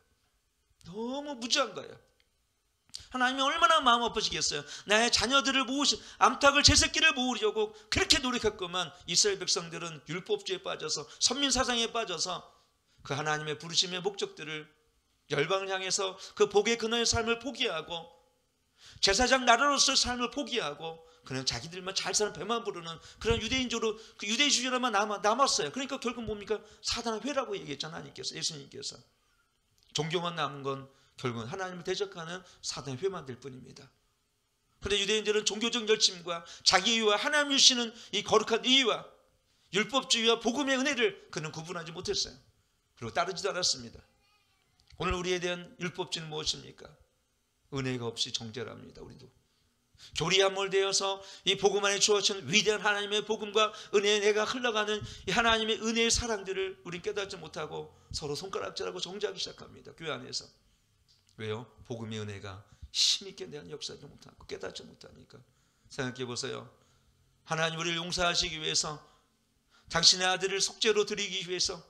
너무 무지한 거예요. 하나님이 얼마나 마음 아프시겠어요. 나의 자녀들을 암탉을 제 새끼를 모으려고 그렇게 노력했구만. 이스라엘 백성들은 율법주의에 빠져서, 선민사상에 빠져서 그 하나님의 부르심의 목적들을, 열방을 향해서 그 복의 근원의 삶을 포기하고, 제사장 나라로서의 삶을 포기하고, 그냥 자기들만 잘 사는 배만 부르는 그런 유대인적으로, 그 유대주의로만 남았어요. 그러니까 결국 뭡니까? 사단의 회라고 얘기했잖아요. 하나님께서, 예수님께서. 종교만 남은 건 결국은 하나님을 대적하는 사단의 회만 될 뿐입니다. 그런데 유대인들은 종교적 열심과 자기 이유와 하나님 주시는 이 거룩한 이유와 율법주의와 복음의 은혜를 그는 구분하지 못했어요. 그리고 따르지도 않았습니다. 오늘 우리에 대한 율법주의는 무엇입니까? 은혜가 없이 정죄랍니다. 우리도 교리함몰되어서 이 복음 안에 주어진 위대한 하나님의 복음과 은혜의 내가 흘러가는 이 하나님의 은혜의 사랑들을 우린 깨닫지 못하고 서로 손가락질하고 정죄하기 시작합니다. 교회 안에서. 왜요? 복음의 은혜가 힘있게 대한 역사하지 못하고 깨닫지 못하니까. 생각해 보세요. 하나님 우리를 용서하시기 위해서, 당신의 아들을 속죄로 드리기 위해서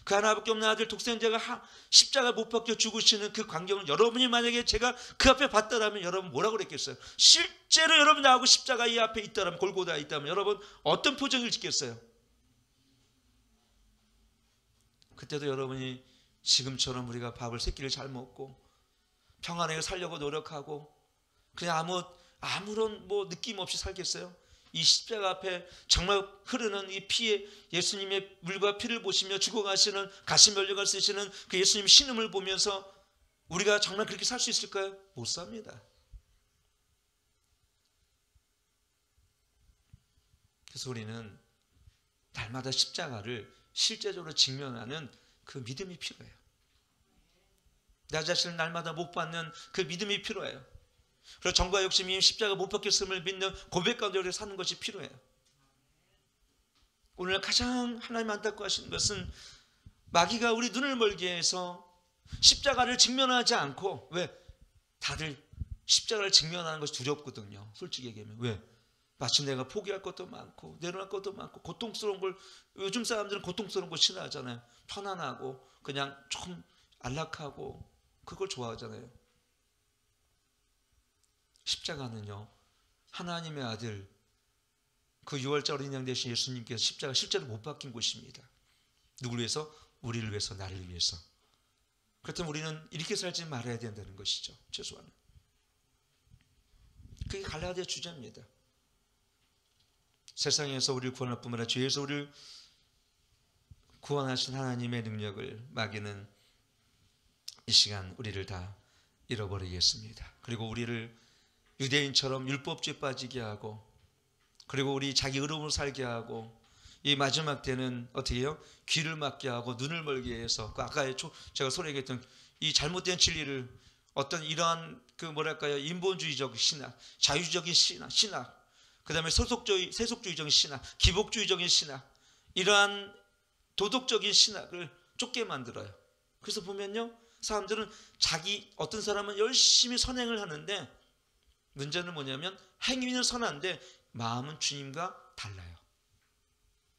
그 하나밖에 없는 아들 독생자가 십자가 못 박혀 죽으시는 그 광경을 여러분이 만약에 제가 그 앞에 봤다라면 여러분 뭐라고 그랬겠어요? 실제로 여러분 나하고 십자가 이 앞에 있다라면, 골고다에 있다면 여러분 어떤 표정을 짓겠어요? 그때도 여러분이 지금처럼 우리가 밥을 세 끼를 잘 먹고 평안하게 살려고 노력하고 그냥 아무런 느낌 없이 살겠어요? 이 십자가 앞에 정말 흐르는 이 피에, 예수님의 물과 피를 보시며 죽어가시는, 가시면류관 쓰시는 그 예수님 신음을 보면서 우리가 정말 그렇게 살 수 있을까요? 못 삽니다. 그래서 우리는 날마다 십자가를 실제적으로 직면하는 그 믿음이 필요해요. 나 자신을 날마다 못 받는 그 믿음이 필요해요. 그리고 정과 욕심이 십자가 못 박혔음을 믿는 고백 가운데 사는 것이 필요해요. 오늘 가장 하나님 안타까워하시는 것은 마귀가 우리 눈을 멀게 해서 십자가를 직면하지 않고, 왜? 다들 십자가를 직면하는 것이 두렵거든요. 솔직히 얘기하면. 왜? 마침 내가 포기할 것도 많고 내려놓을 것도 많고 고통스러운 걸, 요즘 사람들은 고통스러운 거 싫어하잖아요. 편안하고 그냥 좀 안락하고 그걸 좋아하잖아요. 십자가는요, 하나님의 아들, 그 유월절 어린 양 대신 예수님께서 십자가 실제로 못 박힌 곳입니다. 누구를 위해서? 우리를 위해서, 나를 위해서. 그렇다면 우리는 이렇게 살지 말아야 된다는 것이죠. 최소한은. 그게 갈라디아 주제입니다. 세상에서 우리를 구원할 뿐만 아니라 죄에서 우리를 구원하신 하나님의 능력을 마귀는 이 시간 우리를 다 잃어버리겠습니다. 그리고 우리를 유대인처럼 율법주의에 빠지게 하고, 그리고 우리 자기 의로움으로 살게 하고, 이 마지막 때는 어떻게 해요? 귀를 막게 하고 눈을 멀게 해서, 아까 제가 소리 얘기했던 이 잘못된 진리를, 어떤 이러한 그 뭐랄까요, 인본주의적 신학, 자유적인 신학, 그 다음에 세속주의적인 신학, 기복주의적인 신학, 이러한 도덕적인 신학을 쫓게 만들어요. 그래서 보면요, 사람들은 어떤 사람은 열심히 선행을 하는데, 문제는 뭐냐면 행위는 선한데 마음은 주님과 달라요.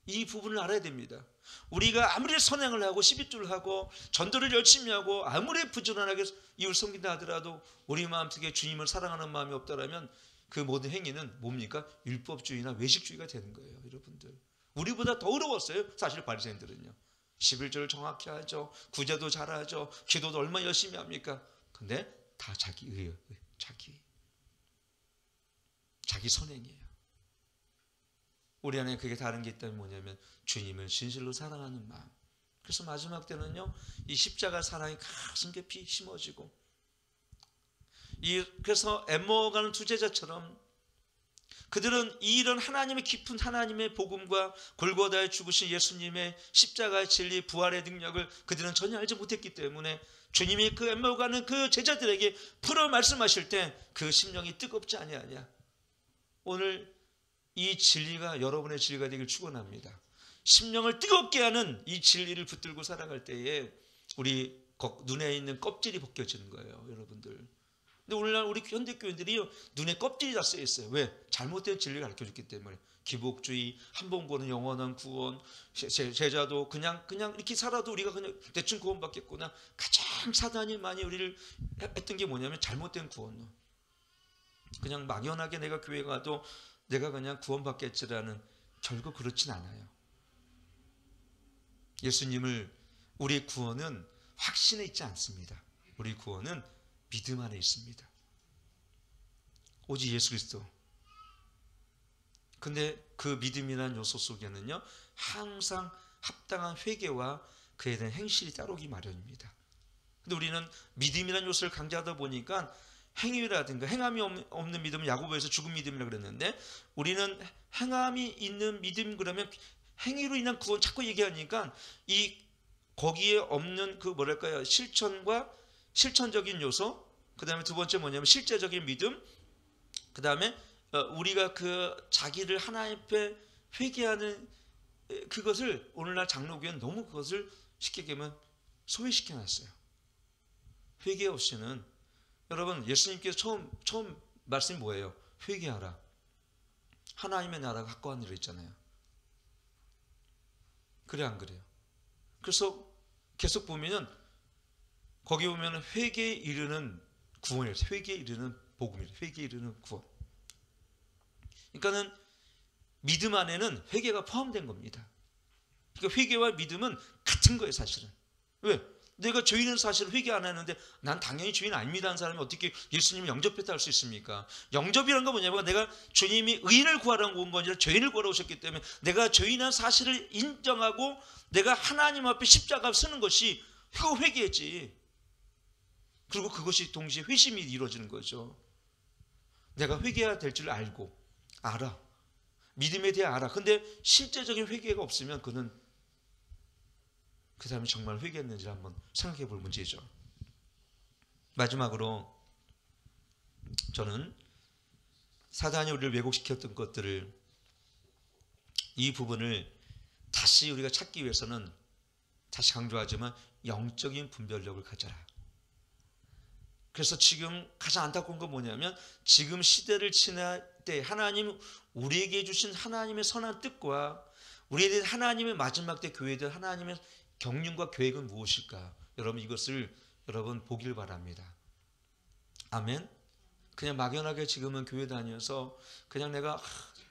이 부분을 알아야 됩니다. 우리가 아무리 선행을 하고 12조를 하고 전도를 열심히 하고 아무리 부지런하게 이웃을 섬긴다 하더라도 우리 마음속에 주님을 사랑하는 마음이 없다라면 그 모든 행위는 뭡니까? 율법주의나 외식주의가 되는 거예요. 여러분들, 우리보다 더 어려웠어요. 사실 바리새인들은요, 11조를 정확히 하죠, 구제도 잘하죠, 기도도 얼마나 열심히 합니까? 근데 다 자기 의예요. 자기 선행이에요. 우리 안에 그게 다른 게 있다면 뭐냐면 주님을 진실로 사랑하는 마음. 그래서 마지막 때는요, 이 십자가 사랑이 가슴 깊이 심어지고, 그래서 엠마오 가는 두 제자처럼 그들은 이런 하나님의 깊은 하나님의 복음과 골고다에 죽으신 예수님의 십자가의 진리, 부활의 능력을 그들은 전혀 알지 못했기 때문에 주님이 그 엠마오 가는 그 제자들에게 풀어 말씀하실 때 그 심령이 뜨겁지 아니하냐. 오늘 이 진리가 여러분의 진리가 되길 축원합니다. 심령을 뜨겁게 하는 이 진리를 붙들고 살아갈 때에 우리 눈에 있는 껍질이 벗겨지는 거예요, 여러분들. 근데 오늘날 우리 현대교인들이 눈에 껍질이 다 쓰여 있어요. 왜? 잘못된 진리를 가르쳐줬기 때문에. 기복주의, 한 번 보는 영원한 구원, 제자도 그냥 이렇게 살아도 우리가 그냥 대충 구원받겠구나. 가장 사단이 많이 우리를 했던 게 뭐냐면 잘못된 구원론. 그냥 막연하게 내가 교회 가도 내가 그냥 구원받겠지라는, 결국 그렇진 않아요. 우리의 구원은 확신에 있지 않습니다. 우리 구원은 믿음 안에 있습니다. 오직 예수 그리스도. 근데 그 믿음이라는 요소 속에는요, 항상 합당한 회개와 그에 대한 행실이 따르기 마련입니다. 근데 우리는 믿음이라는 요소를 강조하다 보니까 행위라든가 행함이 없는 믿음은 야고보에서 죽은 믿음이라고 그랬는데, 우리는 행함이 있는 믿음, 그러면 행위로 인한 구원 자꾸 얘기하니까 거기에 없는 그 뭐랄까요, 실천적인 요소, 그 다음에 두 번째 뭐냐면 실제적인 믿음, 그 다음에 우리가 그 자기를 하나님 앞에 회개하는 그것을 오늘날 장로교회는 너무 그것을 쉽게 얘기하면 소외시켜 놨어요. 회개 없이는, 여러분, 예수님께서 처음 말씀이 뭐예요? 회개하라. 하나님의 나라가 가까운 일을 했잖아요. 그래 안 그래요? 그래서 계속 보면은 거기 보면은 회개에 이르는 구원이에요. 회개에 이르는 복음이에요. 회개에 이르는 구원. 그러니까는 믿음 안에는 회개가 포함된 겁니다. 그러니까 회개와 믿음은 같은 거예요, 사실은. 왜? 내가 죄인은 사실 회개 안 하는데 난 당연히 죄인 아닙니다 하는 사람이 어떻게 예수님을 영접했다 할 수 있습니까? 영접이란 건 뭐냐면 내가 주님이 의인을 구하라고 온 건 아니라 죄인을 구하러 오셨기 때문에 내가 죄인한 사실을 인정하고 내가 하나님 앞에 십자가 쓰는 것이 그 회개지. 그리고 그것이 동시에 회심이 이루어지는 거죠. 내가 회개해야 될 줄 알아. 믿음에 대해 알아. 근데 실제적인 회개가 없으면 그 사람이 정말 회개했는지를 한번 생각해 볼 문제죠. 마지막으로 저는 사단이 우리를 왜곡시켰던 것들을, 이 부분을 다시 우리가 찾기 위해서는 다시 강조하지만 영적인 분별력을 가져라. 그래서 지금 가장 안타까운 건 뭐냐면 지금 시대를 지날 때 하나님 우리에게 주신 하나님의 선한 뜻과 우리에 대한 하나님의 마지막 때 교회에 대한 하나님의 경륜과 계획은 무엇일까? 여러분 이것을 여러분 보길 바랍니다. 아멘. 그냥 막연하게 지금은 교회 다녀서 그냥 내가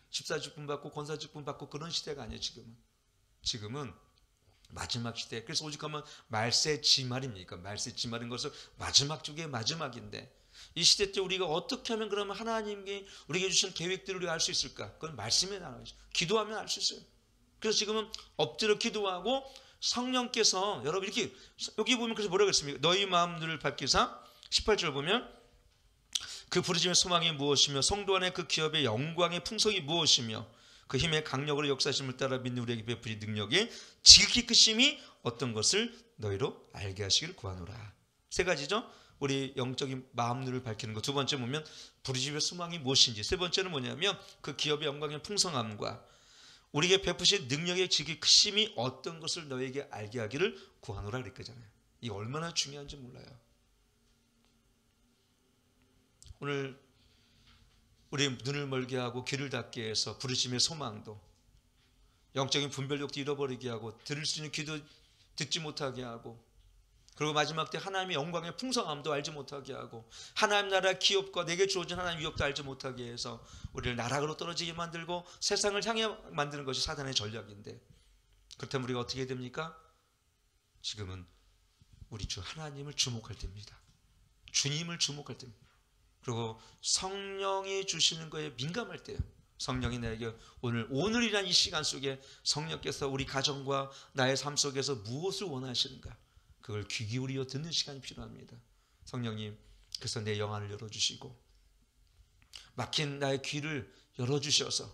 집사직분 받고 권사직분 받고 그런 시대가 아니에요. 지금은 마지막 시대. 그래서 오죽하면 말세지말입니까? 말세지말인 것을 마지막 중에 마지막인데, 이 시대 때 우리가 어떻게 하면 그러면 하나님께 우리에게 주신 계획들을 우리가 알 수 있을까? 그건 말씀에 나와요. 기도하면 알 수 있어요. 그래서 지금은 엎드려 기도하고 성령께서 여러분 이렇게 여기 보면 그래서 뭐라고 했습니까? 너희 마음들을 밝히사 18절 보면 그 부르심의 소망이 무엇이며 성도 안에 그 기업의 영광의 풍성이 무엇이며 그 힘의 강력으로 역사심을 따라 믿는 우리에게 베푸신 능력의 지극히 크심이 어떤 것을 너희로 알게 하시기를 구하노라. 세 가지죠. 우리 영적인 마음들을 밝히는 것. 두 번째 보면 부르심의 소망이 무엇인지. 세 번째는 뭐냐면 그 기업의 영광의 풍성함과 우리에게 베푸신 능력의 지극히 크심이 어떤 것을 너희에게 알게 하기를 구하노라 그랬잖아요. 이게 얼마나 중요한지 몰라요. 오늘 우리 눈을 멀게 하고 귀를 닫게 해서 부르심의 소망도, 영적인 분별력도 잃어버리게 하고 들을 수 있는 귀도 듣지 못하게 하고, 그리고 마지막 때 하나님의 영광의 풍성함도 알지 못하게 하고, 하나님 나라 기업과 내게 주어진 하나님 위협도 알지 못하게 해서 우리를 나락으로 떨어지게 만들고 세상을 향해 만드는 것이 사단의 전략인데, 그렇다면 우리가 어떻게 해야 됩니까? 지금은 우리 주 하나님을 주목할 때입니다. 주님을 주목할 때입니다. 그리고 성령이 주시는 거에 민감할 때요. 성령이 나에게 오늘이란 이 시간 속에 성령께서 우리 가정과 나의 삶 속에서 무엇을 원하시는가, 그걸 귀 기울여 듣는 시간이 필요합니다. 성령님, 그래서 내 영안을 열어주시고 막힌 나의 귀를 열어주셔서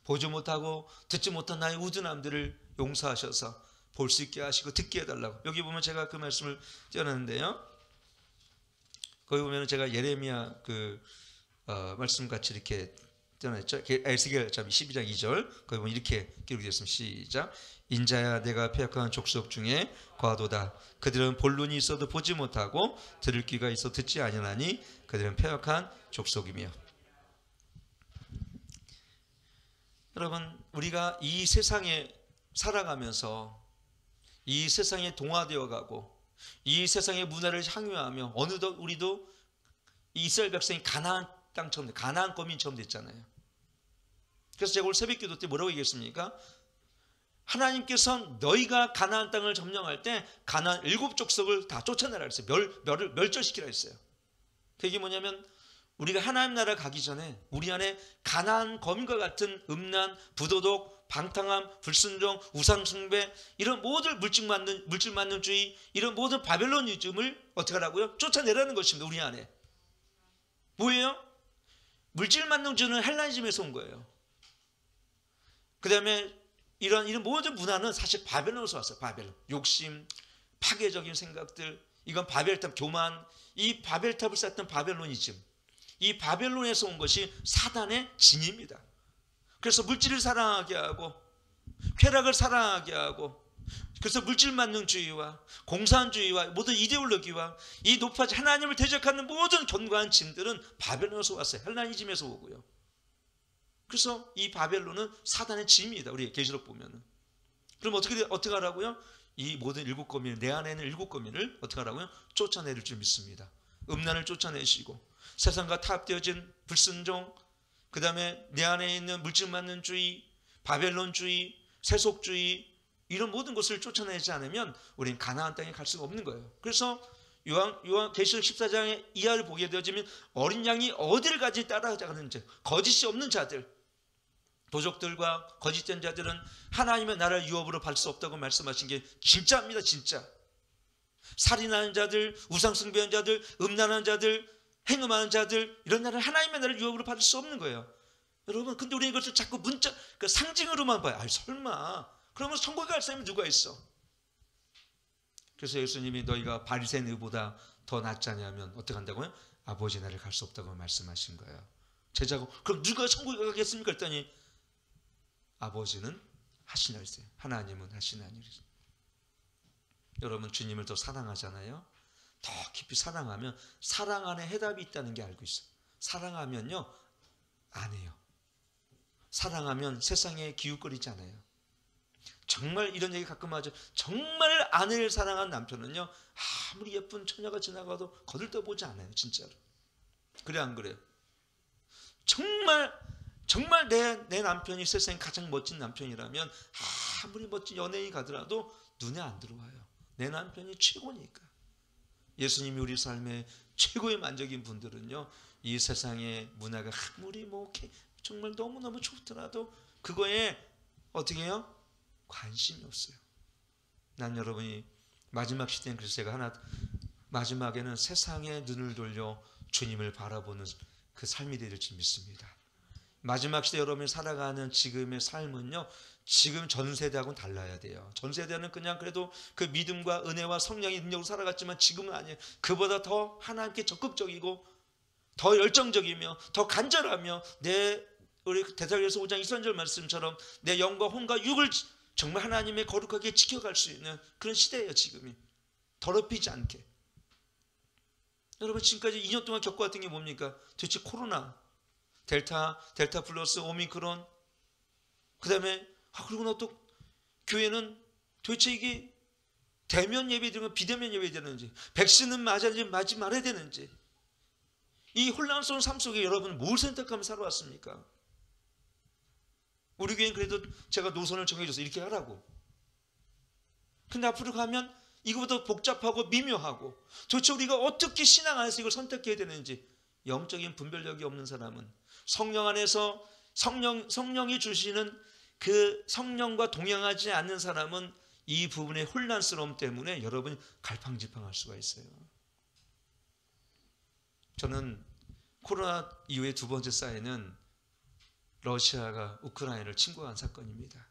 보지 못하고 듣지 못한 나의 우둔함들을 용서하셔서 볼 수 있게 하시고 듣게 해달라고. 여기 보면 제가 그 말씀을 띄어놨는데요. 거기 보면 제가 예레미야 말씀 같이 이렇게 띄어놨죠. 에스겔 12장 2절 거기 보면 이렇게 기록되어 있습니다. 시작. 인자야, 내가 패역한 족속 중에 거하도다. 그들은 볼 눈이 있어도 보지 못하고 들을 귀가 있어 듣지 아니하나니 그들은 패역한 족속이며. 여러분, 우리가 이 세상에 살아가면서 이 세상에 동화되어 가고 이 세상의 문화를 향유하며 어느덧 우리도 이스라엘 백성이 가나안 땅처럼, 가나안 거민처럼 됐잖아요. 그래서 제가 오늘 새벽기도 때 뭐라고 얘기했습니까? 하나님께서 너희가 가나안 땅을 점령할 때 가나안 7족속을 다 쫓아내라 했어요. 멸절시키라 했어요. 그게 뭐냐면 우리가 하나님 나라 가기 전에 우리 안에 가나안 거민과 같은 음란, 부도덕, 방탕함, 불순종, 우상숭배, 이런 모든 물질만능주의, 이런 모든 바벨로니즘을 어떻게 하라고요? 쫓아내라는 것입니다. 우리 안에 뭐예요? 물질만능주의는 헬라니즘에서 온 거예요. 그 다음에 이런 모든 문화는 사실 바벨론에서 왔어요. 바벨론. 욕심, 파괴적인 생각들, 이건 바벨탑, 교만, 이 바벨탑을 쌓았던 바벨로니즘, 이 바벨론에서 온 것이 사단의 진입니다. 그래서 물질을 사랑하게 하고 쾌락을 사랑하게 하고, 그래서 물질만능주의와 공산주의와 모든 이데올로기와 이 높아진 하나님을 대적하는 모든 견고한 진들은 바벨론에서 왔어요. 헬라니즘에서 오고요. 그래서 이 바벨론은 사단의 짐입니다. 우리 계시록 보면은. 그럼 어떻게 하라고요? 이 모든 7거민, 내 안에 있는 7거민을 어떻게 하라고요? 쫓아내릴 줄 믿습니다. 음란을 쫓아내시고 세상과 타협되어진 불순종, 그 다음에 내 안에 있는 물질만능주의, 바벨론주의, 세속주의, 이런 모든 것을 쫓아내지 않으면 우리는 가나안 땅에 갈 수가 없는 거예요. 그래서 요한 계시록 14장의 이하를 보게 되어지면 어린 양이 어디를 가지 따라가는지, 거짓이 없는 자들, 도적들과 거짓된 자들은 하나님의 나라를 유업으로 받을 수 없다고 말씀하신 게 진짜입니다. 진짜. 살인하는 자들, 우상숭배하는 자들, 음란하는 자들, 행음하는 자들, 이런 나라는 하나님의 나라를 유업으로 받을 수 없는 거예요. 여러분, 근데 우리는 이것을 자꾸 상징으로만 봐요. 설마. 그러면 천국에 갈 사람이 누가 있어? 그래서 예수님이 너희가 바리새인보다 더 낫자냐면 어떻게 한다고요? 아버지 나라를 갈 수 없다고 말씀하신 거예요. 제자가 그럼 누가 천국에 가겠습니까? 그랬더니 아버지는 하시나 했어요. 하나님은 하시나 했어요. 여러분, 주님을 더 사랑하잖아요. 더 깊이 사랑하면 사랑 안에 해답이 있다는 게 알고 있어요. 사랑하면요 안 해요. 사랑하면 세상에 기웃거리지 않아요. 정말 이런 얘기 가끔 하죠. 정말 아내를 사랑한 남편은요, 아무리 예쁜 처녀가 지나가도 거들떠보지 않아요. 진짜로. 그래 안 그래요? 정말 내 남편이 세상에 가장 멋진 남편이라면 아무리 멋진 연예인이 가더라도 눈에 안 들어와요. 내 남편이 최고니까. 예수님이 우리 삶의 최고의 만족인 분들은요, 이 세상의 문화가 아무리 정말 너무너무 좋더라도 그거에 어떻게 해요? 관심이 없어요. 난 여러분이 마지막 시대는 그래서 제가 마지막에는 세상에 눈을 돌려 주님을 바라보는 그 삶이 될지 믿습니다. 마지막 시대 여러분이 살아가는 지금의 삶은요, 지금 전 세대하고는 달라야 돼요. 전 세대는 그냥 그래도 그 믿음과 은혜와 성령의 능력으로 살아갔지만 지금은 아니에요. 그보다 더 하나님께 적극적이고 더 열정적이며 더 간절하며 우리 데살로니가서 5장 23절 말씀처럼 내 영과 혼과 육을 정말 하나님의 거룩하게 지켜갈 수 있는 그런 시대예요. 지금이 더럽히지 않게. 여러분 지금까지 2년 동안 겪어왔던 게 뭡니까? 도대체 코로나, 델타 플러스 오미크론, 그 다음에 그리고 나 또 교회는 도대체 이게 대면 예배 되는 비대면 예배 되는지, 백신은 맞아야지 맞지 말아야 되는지, 이 혼란스러운 삶 속에 여러분 뭘 선택하며 살아왔습니까? 우리 교회는 그래도 제가 노선을 정해줘서 이렇게 하라고. 근데 앞으로 가면 이거보다 복잡하고 미묘하고 도대체 우리가 어떻게 신앙 안에서 이걸 선택해야 되는지, 영적인 분별력이 없는 사람은 성령 안에서 성령이 주시는 그 성령과 동행하지 않는 사람은 이 부분의 혼란스러움 때문에 여러분이 갈팡질팡할 수가 있어요. 저는 코로나 이후에 두 번째 사인은 러시아가 우크라이나를 침공한 사건입니다.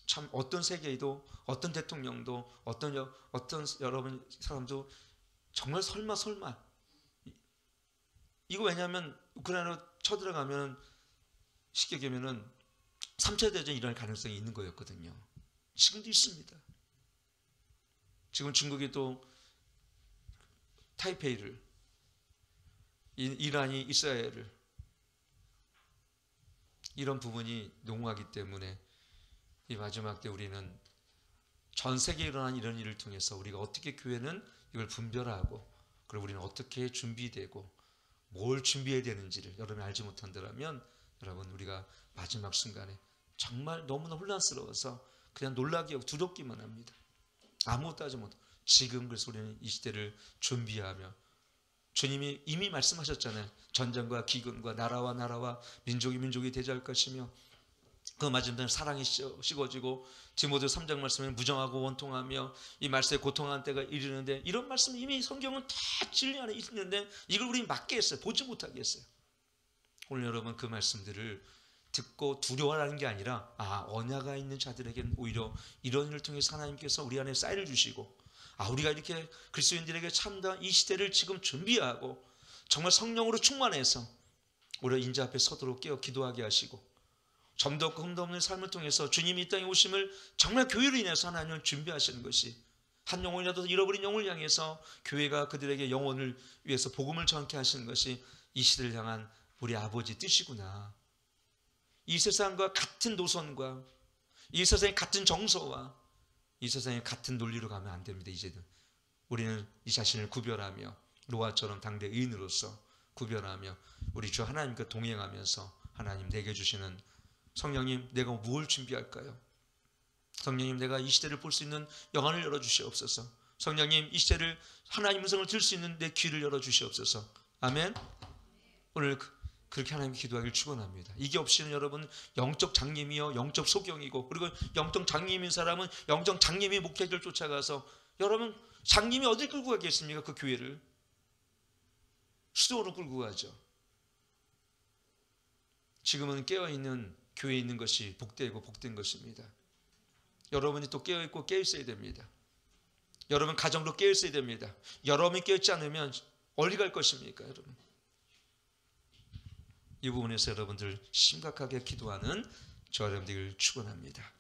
참 어떤 세계도 어떤 대통령도 어떤 여러분 사람도 정말 설마 이거 왜냐하면 우크라이나로 쳐들어가면 쉽게 얘기하면 3차 대전이 일어날 가능성이 있는 거였거든요. 지금도 있습니다. 지금 중국이 또 타이페이를, 이란이 이스라엘을, 이런 부분이 농후하기 때문에 이 마지막 때 우리는 전 세계에 일어난 이런 일을 통해서 우리가 어떻게 교회는 이걸 분별하고, 그리고 우리는 어떻게 준비되고 뭘 준비해야 되는지를 여러분이 알지 못한다면 여러분 우리가 마지막 순간에 정말 너무나 혼란스러워서 그냥 놀라게 하고 두렵기만 합니다. 아무것도 하지 못하고. 지금 그래서 우리는 이 시대를 준비하며, 주님이 이미 말씀하셨잖아요. 전쟁과 기근과 나라와 민족이 대적할 것이며 그 맞은편 사랑이 식어지고, 디모데 3장 말씀에 무정하고 원통하며 이 말세에 고통하는 때가 이르는데, 이런 말씀 이미 성경은 다 진리 안에 있는데 이걸 우리 막게 했어요. 보지 못하게 했어요. 오늘 여러분 그 말씀들을 듣고 두려워하는 게 아니라 언약가 있는 자들에게는 오히려 이런 일을 통해서 하나님께서 우리 안에 쌀을 주시고, 우리가 이렇게 그리스도인들에게 참다한 이 시대를 지금 준비하고 정말 성령으로 충만해서 우리 인자 앞에 서도록 깨어 기도하게 하시고, 점도 없고 흠도 없는 삶을 통해서 주님이 이 땅에 오심을 정말 교회로 인해서 하나님을 준비하시는 것이, 한 영혼이라도 잃어버린 영혼을 향해서 교회가 그들에게 영혼을 위해서 복음을 전케 하시는 것이 이 시대를 향한 우리 아버지 뜻이구나. 이 세상과 같은 노선과 이 세상의 같은 정서와 이 세상의 같은 논리로 가면 안 됩니다. 이제는 우리는 이 자신을 구별하며 노아처럼 당대 의인으로서 구별하며 우리 주 하나님과 동행하면서, 하나님 내게 주시는 성령님, 내가 무엇을 준비할까요? 성령님, 내가 이 시대를 볼 수 있는 영안을 열어주시옵소서. 성령님, 이 시대를 하나님 음성을 들을 수 있는 내 귀를 열어주시옵소서. 아멘. 오늘 그렇게 하나님 기도하기를 축원합니다. 이게 없이는 여러분 영적 장님이요 영적 소경이고, 그리고 영적 장님인 사람은 영적 장님의 목회자를 쫓아가서, 여러분 장님이 어딜 끌고 가겠습니까? 그 교회를 수도로 끌고 가죠. 지금은 깨어있는 교회에 있는 것이 복되고 복된 것입니다. 여러분이 또 깨어있고 깨어있어야 됩니다. 여러분 가정도 깨어있어야 됩니다. 여러분이 깨어있지 않으면 어디 갈 것입니까? 여러분 이 부분에서 여러분들 심각하게 기도하는 저 여러분들을 축원합니다.